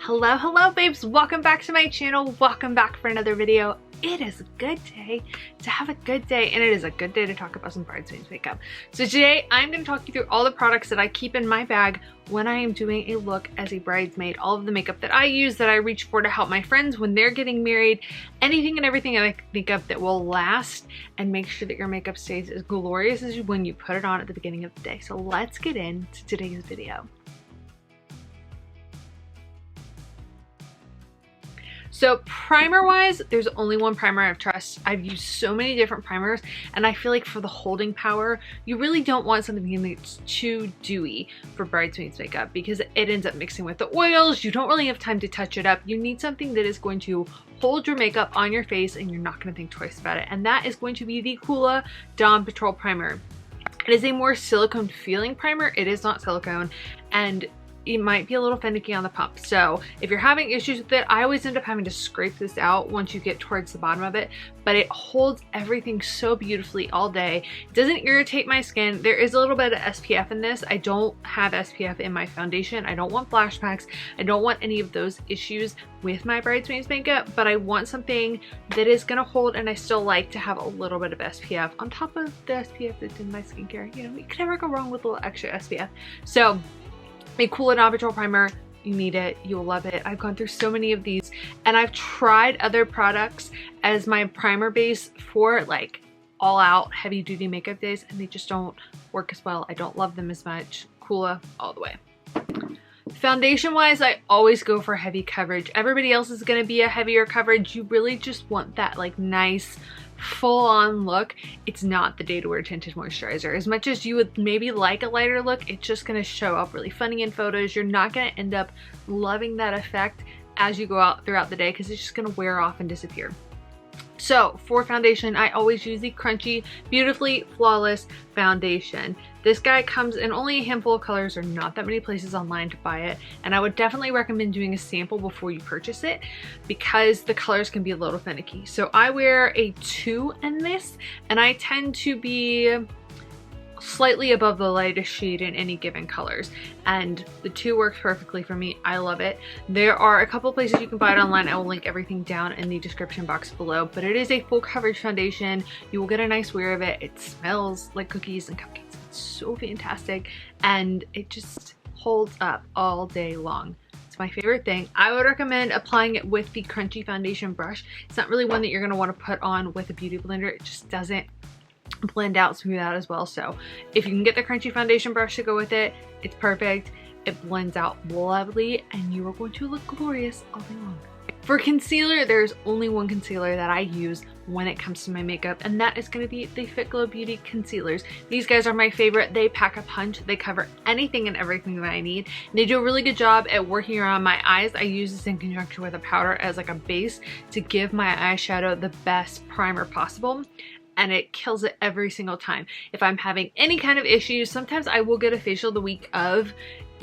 Hello babes, welcome back to my channel. Welcome back for another video. It is a good day to have a good day, and it is a good day to talk about some Bridesmaid makeup. So today I'm going to talk you through all the products that I keep in my bag when I am doing a look as a bridesmaid. All of the makeup that I use, that I reach for to help my friends when they're getting married, anything and everything that I can think of that will last and make sure that your makeup stays as glorious as when you put it on at the beginning of the day. So let's get into today's video. So primer wise, there's only one primer I trust. I've used so many different primers, and I feel like for the holding power, you really don't want something that's too dewy for bridesmaids makeup because it ends up mixing with the oils. You don't really have time to touch it up. You need something that is going to hold your makeup on your face and you're not going to think twice about it. And that is going to be the Coola Dawn Patrol Primer. It is a more silicone feeling primer. It is not silicone, and it might be a little finicky on the pump. So if you're having issues with it, I always end up having to scrape this out once you get towards the bottom of it, but it holds everything so beautifully all day. It doesn't irritate my skin. There is a little bit of SPF in this. I don't have SPF in my foundation. I don't want flashbacks. I don't want any of those issues with my bridesmaids makeup, but I want something that is gonna hold, and I still like to have a little bit of SPF on top of the SPF that's in my skincare. You know, you can never go wrong with a little extra SPF. So a Coola Dawn Patrol Primer, you need it, you'll love it. I've gone through so many of these, and I've tried other products as my primer base for like all out heavy duty makeup days, and they just don't work as well. I don't love them as much. Coola all the way. Foundation wise, I always go for heavy coverage. Everybody else is going to be a heavier coverage. You really just want that like nice full-on look. It's not the day to wear tinted moisturizer. As much as you would maybe like a lighter look, it's just going to show up really funny in photos. You're not going to end up loving that effect as you go out throughout the day because it's just going to wear off and disappear. So for foundation, I always use the Crunchi Beautifully Flawless Foundation. This guy comes in only a handful of colors. There are not that many places online to buy it, and I would definitely recommend doing a sample before you purchase it because the colors can be a little finicky. So I wear a 2 in this, and I tend to be slightly above the lightest shade in any given colors, and the 2 works perfectly for me. I love it. There are a couple places you can buy it online. I will link everything down in the description box below, but it is a full coverage foundation. You will get a nice wear of it. It smells like cookies and cupcakes. It's so fantastic, and it just holds up all day long. It's my favorite thing. I would recommend applying it with the Crunchi foundation brush. It's not really one that you're going to want to put on with a beauty blender. It just doesn't blend out, smooth out as well. So if you can get the Crunchi foundation brush to go with it, it's perfect. It blends out lovely, and you are going to look glorious all day long. For concealer, there's only one concealer that I use when it comes to my makeup, and that is going to be the Fitglow Beauty concealers. These guys are my favorite. They pack a punch. They cover anything and everything that I need, and they do a really good job at working around my eyes. I use this in conjunction with a powder as like a base to give my eyeshadow the best primer possible, and it kills it every single time. If I'm having any kind of issues, sometimes I will get a facial the week of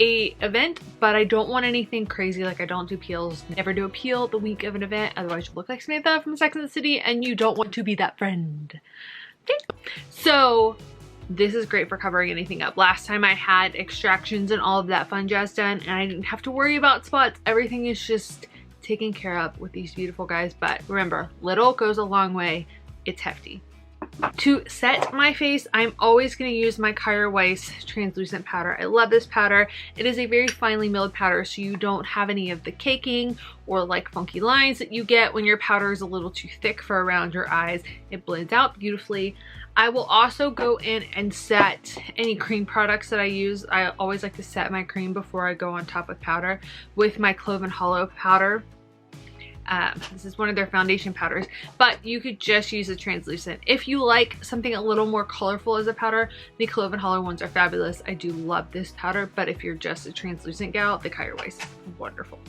a event, but I don't want anything crazy. Like, I don't do peels. Never do a peel the week of an event, otherwise you look like Samantha from Sex and the City, and you don't want to be that friend. Okay. So this is great for covering anything up. Last time I had extractions and all of that fun jazz done, and I didn't have to worry about spots. Everything is just taken care of with these beautiful guys. But remember, little goes a long way. It's hefty. To set my face, I'm always going to use my Kjaer Weis translucent powder. I love this powder. It is a very finely milled powder, so you don't have any of the caking or like funky lines that you get when your powder is a little too thick for around your eyes. It blends out beautifully. I will also go in and set any cream products that I use. I always like to set my cream before I go on top with powder with my Clove and Hollow powder. This is one of their foundation powders, but you could just use a translucent. If you like something a little more colorful as a powder, the Clove and Hollow ones are fabulous. I do love this powder, but if you're just a translucent gal, the Kjaer Weis is wonderful.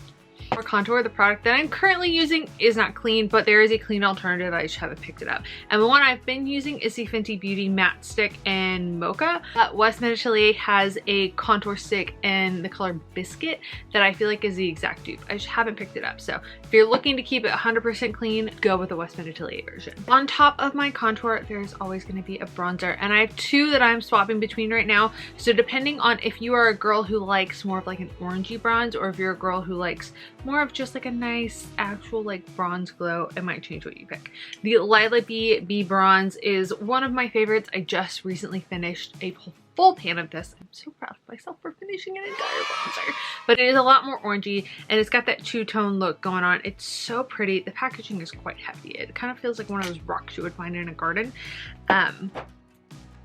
For contour, the product that I'm currently using is not clean, but there is a clean alternative. I just haven't picked it up. And the one I've been using is the Fenty Beauty Matte Stick in Mocha. Westman Atelier has a contour stick in the color Biscuit that I feel like is the exact dupe. I just haven't picked it up. So if you're looking to keep it 100% clean, go with the Westman Atelier version. On top of my contour, there's always going to be a bronzer, and I have 2 that I'm swapping between right now. So depending on if you are a girl who likes more of like an orangey bronze, or if you're a girl who likes more of just like a nice actual like bronze glow, it might change what you pick. The Lilah B bronze is one of my favorites. I just recently finished a full pan of this. I'm so proud of myself for finishing an entire bronzer. But it is a lot more orangey and it's got that two-tone look going on. It's so pretty. The packaging is quite hefty. It kind of feels like one of those rocks you would find in a garden.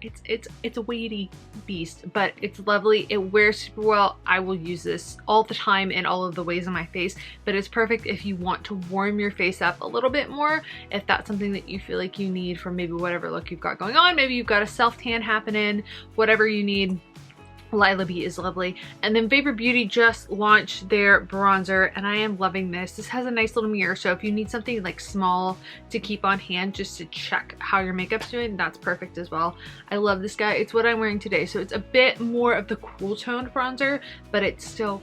It's a weighty beast, but it's lovely. It wears super well. I will use this all the time in all of the ways on my face, but it's perfect if you want to warm your face up a little bit more, if that's something that you feel like you need for maybe whatever look you've got going on. Maybe you've got a self-tan happening, whatever you need. Lilah B is lovely. And then Vapour Beauty just launched their bronzer and I am loving this. This has a nice little mirror, so if you need something like small to keep on hand just to check how your makeup's doing, that's perfect as well. I love this guy. It's what I'm wearing today, so it's a bit more of the cool toned bronzer, but it's still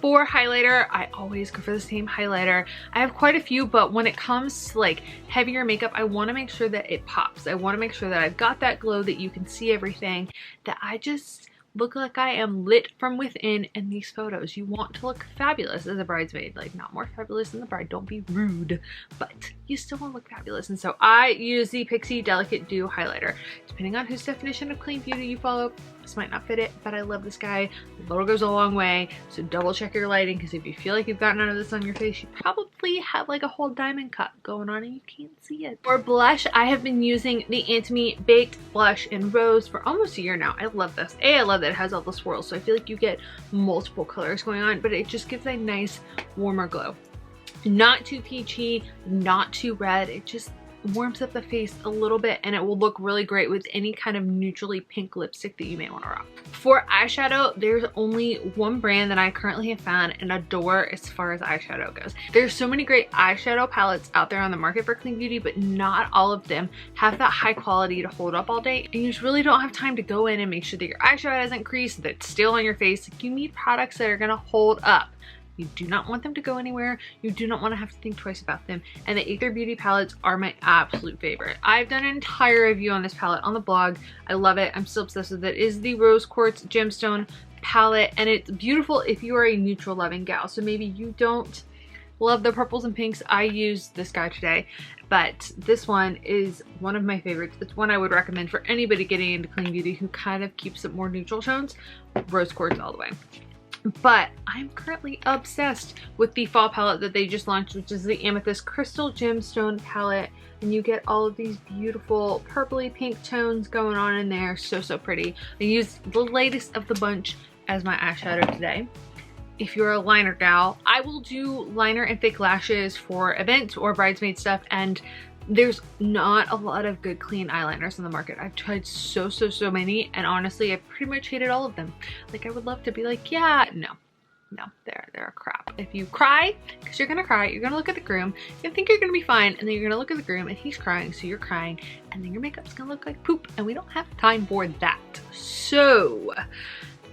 for highlighter, I always go for the same highlighter. I have quite a few, but when it comes to like heavier makeup, I want to make sure that it pops. I want to make sure that I've got that glow, that you can see everything, that I just look like I am lit from within in these photos. You want to look fabulous as a bridesmaid, like not more fabulous than the bride, don't be rude, but you still want to look fabulous. And so I use the Pixi Delicate Dew highlighter. Depending on whose definition of clean beauty you follow, this might not fit it, but I love this guy. The little goes a long way, so double check your lighting, because if you feel like you've got none of this on your face, you probably have like a whole diamond cut going on and you can't see it. For blush, I have been using the Antonym Baked Blush in Rose for almost a year now. I love this. I love that it has all the swirls, so I feel like you get multiple colors going on, but it just gives a nice warmer glow. Not too peachy, not too red. It just warms up the face a little bit and it will look really great with any kind of neutrally pink lipstick that you may want to rock. For eyeshadow, there's only one brand that I currently have found and adore as far as eyeshadow goes. There's so many great eyeshadow palettes out there on the market for clean beauty, but not all of them have that high quality to hold up all day, and you just really don't have time to go in and make sure that your eyeshadow hasn't creased, that it's still on your face. Like, you need products that are gonna hold up. You do not want them to go anywhere. You do not want to have to think twice about them. And the Aether Beauty palettes are my absolute favorite. I've done an entire review on this palette on the blog. I love it. I'm still obsessed with it. It is the Rose Quartz Gemstone palette, and it's beautiful if you are a neutral loving gal. So maybe you don't love the purples and pinks. I used this guy today, but this one is one of my favorites. It's one I would recommend for anybody getting into clean beauty who kind of keeps it more neutral tones. Rose Quartz all the way. But I'm currently obsessed with the fall palette that they just launched, which is the Amethyst Crystal Gemstone palette. And you get all of these beautiful purpley pink tones going on in there. So, so pretty. I used the latest of the bunch as my eyeshadow today. If you're a liner gal, I will do liner and fake lashes for events or bridesmaid stuff, and there's not a lot of good clean eyeliners on the market. I've tried so many, and honestly, I pretty much hated all of them. Like, I would love to be like, yeah, no, they're a crap. If you cry, because you're gonna cry, you're gonna look at the groom, you're gonna think you're gonna be fine, and then you're gonna look at the groom and he's crying, so you're crying, and then your makeup's gonna look like poop, and we don't have time for that. So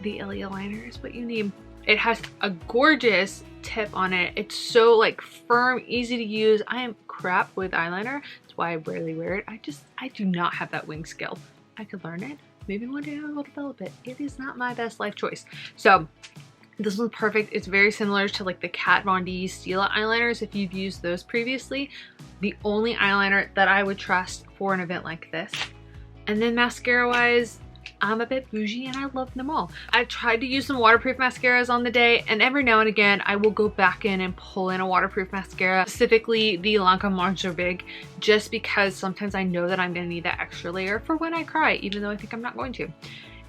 the Ilia liner is what you need. It has a gorgeous tip on it. It's so like firm, easy to use. I am crap with eyeliner. That's why I rarely wear it. I do not have that wing skill. I could learn it. Maybe one day I will develop it. It is not my best life choice. So this one's perfect. It's very similar to like the Kat Von D Stila eyeliners if you've used those previously. The only eyeliner that I would trust for an event like this. And then mascara wise, I'm a bit bougie and I love them all. I've tried to use some waterproof mascaras on the day, and every now and again I will go back in and pull in a waterproof mascara, specifically the Lancome Monster Big, just because sometimes I know that I'm gonna need that extra layer for when I cry, even though I think I'm not going to.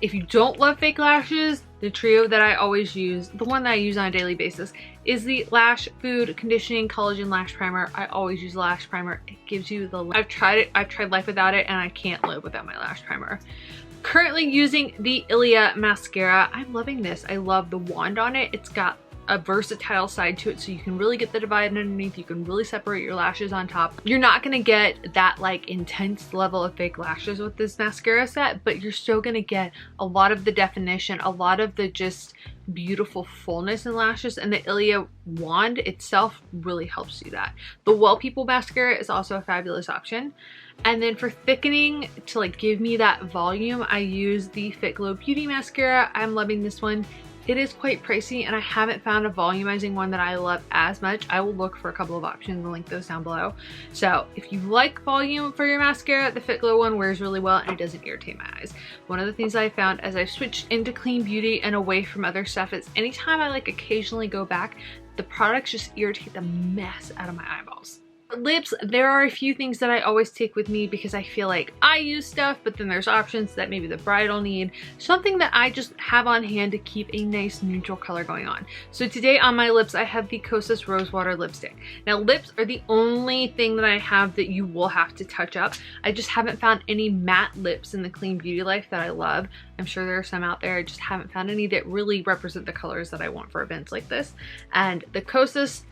If you don't love fake lashes, the trio that I always use, the one that I use on a daily basis, is the Lash Food Conditioning Collagen Lash Primer. I always use Lash Primer. It gives you the, I've tried it, I've tried life without it, and I can't live without my Lash Primer. Currently using the Ilia mascara. I'm loving this. I love the wand on it. It's got a versatile side to it, so you can really get the divide underneath. You can really separate your lashes on top. You're not gonna get that like intense level of fake lashes with this mascara set, but you're still gonna get a lot of the definition, a lot of the just beautiful fullness in lashes, and the Ilia wand itself really helps do that. The Well People mascara is also a fabulous option. And then for thickening, to like give me that volume, I use the Fitglow Beauty mascara. I'm loving this one. it is quite pricey and I haven't found a volumizing one that I love as much. I will look for a couple of options and link those down below. So if you like volume for your mascara, the Fitglow one wears really well and it doesn't irritate my eyes. One of the things I found as I've switched into clean beauty and away from other stuff is anytime I like occasionally go back, the products just irritate the mess out of my eyeballs. Lips, there are a few things that I always take with me because I feel like I use stuff, but then there's options that maybe the bride will need. Something that I just have on hand to keep a nice neutral color going on. So today on my lips, I have the Kosas Rosewater lipstick. Now lips are the only thing that I have that you will have to touch up. I just haven't found any matte lips in the Clean Beauty Life that I love. I'm sure there are some out there. I just haven't found any that really represent the colors that I want for events like this. And the Kosas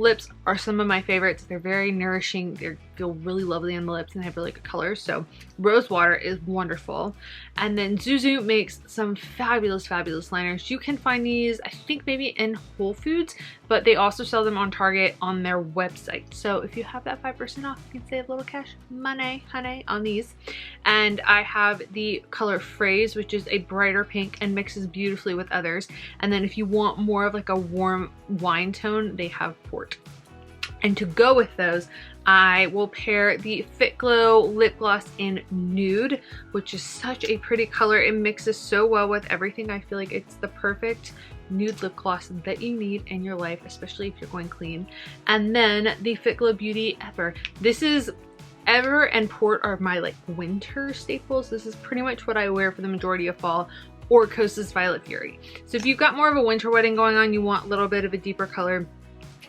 lips are some of my favorites. They're very nourishing. They feel really lovely on the lips and they have really good colors. So Rosewater is wonderful. And then Zuzu makes some fabulous, fabulous liners. You can find these, I think maybe in Whole Foods, but they also sell them on Target on their website. So if you have that 5% off, you can save a little cash money, honey, on these. And I have the color Phrase, which is a brighter pink and mixes beautifully with others. And then if you want more of like a warm wine tone, they have Port. And to go with those, I will pair the Fitglow lip gloss in Nude, which is such a pretty color. It mixes so well with everything. I feel like it's the perfect nude lip gloss that you need in your life, especially if you're going clean. And then the Fitglow Beauty Ever. This is Ever and Port are my like winter staples. This is pretty much what I wear for the majority of fall, or Kosas Violet Fury. So if you've got more of a winter wedding going on, you want a little bit of a deeper color.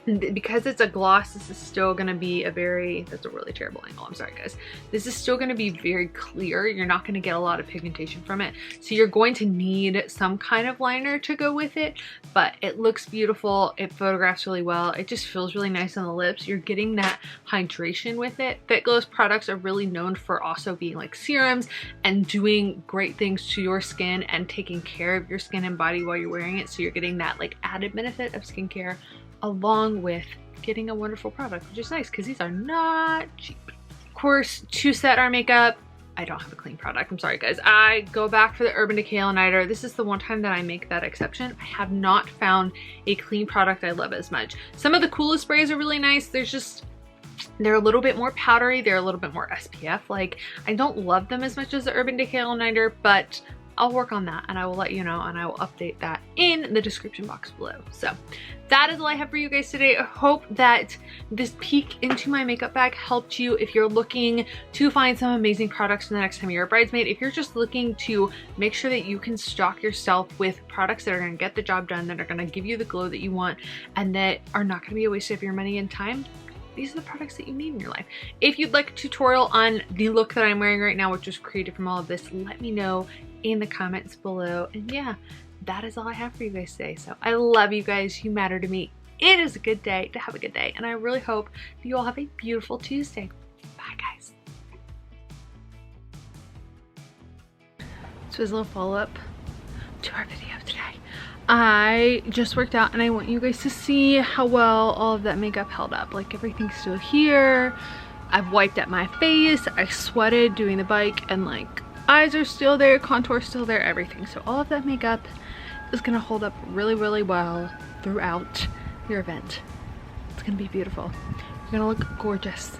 Because it's a gloss, this is still going to be a very, that's a really terrible angle, I'm sorry guys. This is still going to be very clear. You're not going to get a lot of pigmentation from it. So you're going to need some kind of liner to go with it, but it looks beautiful. It photographs really well. It just feels really nice on the lips. You're getting that hydration with it. Fitglow's products are really known for also being like serums and doing great things to your skin and taking care of your skin and body while you're wearing it. So you're getting that like added benefit of skincare along with getting a wonderful product, which is nice because these are not cheap. Of course, to set our makeup, I don't have a clean product. I'm sorry guys. I go back for the Urban Decay All-Nighter. This is the one time that I make that exception. I have not found a clean product I love as much. Some of the Coola sprays are really nice. They're a little bit more powdery. They're a little bit more SPF. Like, I don't love them as much as the Urban Decay All-Nighter, but I'll work on that and I will let you know and I will update that in the description box below. So that is all I have for you guys today. I hope that this peek into my makeup bag helped you if you're looking to find some amazing products for the next time you're a bridesmaid. If you're just looking to make sure that you can stock yourself with products that are going to get the job done, that are going to give you the glow that you want, and that are not going to be a waste of your money and time, these are the products that you need in your life. If you'd like a tutorial on the look that I'm wearing right now, which was created from all of this, let me know in the comments below. And yeah, that is all I have for you guys today. So I love you guys. You matter to me. It is a good day to have a good day. And I really hope that you all have a beautiful Tuesday. Bye guys. So as a little follow-up to our video today, I just worked out and I want you guys to see how well all of that makeup held up. Like everything's still here. I've wiped at my face. I sweated doing the bike and like eyes are still there, contour still there, everything. So all of that makeup is gonna hold up really, really well throughout your event. It's gonna be beautiful. You're gonna look gorgeous.